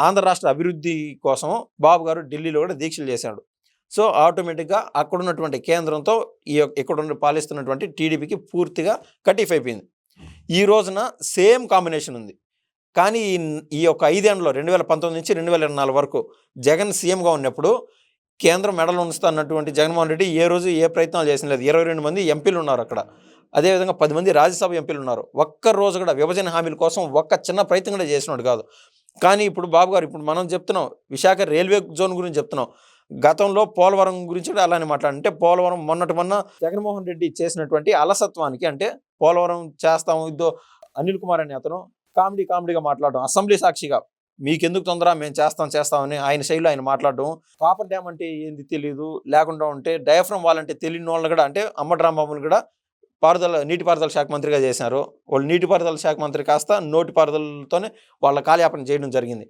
ఆంధ్ర రాష్ట్ర అభివృద్ధి కోసం బాబు గారు ఢిల్లీలో కూడా దీక్షలు చేశాడు. సో, ఆటోమేటిక్‌గా అక్కడున్నటువంటి కేంద్రంతో ఇక్కడున్న పాలిస్తున్నటువంటి టీడీపీకి పూర్తిగా కట్ ఆఫ్ అయిపోయింది. ఈ రోజున సేమ్ కాంబినేషన్ ఉంది. కానీ ఈ యొక్క 5 ఏళ్లలో 2019 నుంచి 2024 వరకు జగన్ సీఎంగా ఉన్నప్పుడు కేంద్రం మెడలు ఉంచుతున్నటువంటి జగన్మోహన్ రెడ్డి ఏ రోజు ఏ ప్రయత్నాలు చేసిన లేదు. 22 మంది ఎంపీలు ఉన్నారు అక్కడ. అదేవిధంగా 10 మంది రాజ్యసభ ఎంపీలు ఉన్నారు. ఒక్క రోజు కూడా విభజన హామీల కోసం ఒక్క చిన్న ప్రయత్నం కూడా చేసినోడు కాదు. కానీ ఇప్పుడు బాబు గారు ఇప్పుడు మనం చెప్తున్నాం విశాఖ రైల్వే జోన్ గురించి చెప్తున్నాం. గతంలో పోలవరం గురించి కూడా అలానే అంటే పోలవరం మొన్న జగన్మోహన్ రెడ్డి చేసినటువంటి అలసత్వానికి అంటే పోలవరం చేస్తాము ఇద్దో అనిల్ కుమార్ అనే అతను కామెడీగా మాట్లాడడం అసెంబ్లీ సాక్షిగా మీకెందుకు తొందర మేము చేస్తామని ఆయన శైలిలో ఆయన మాట్లాడడం. కాపర్ డ్యామ్ అంటే ఏంది తెలీదు లేకుండా ఉంటే డయాఫ్రమ్ వాల్ అంటే తెలియని వాళ్ళు కూడా అంటే అంబటి రాంబాబుని కూడా నీటిపారుదల శాఖ మంత్రిగా చేశారు. వాళ్ళు నీటిపారుదల శాఖ మంత్రి కాస్త నోటిపారుదలతోనే వాళ్ళ కాలయాపన చేయడం జరిగింది.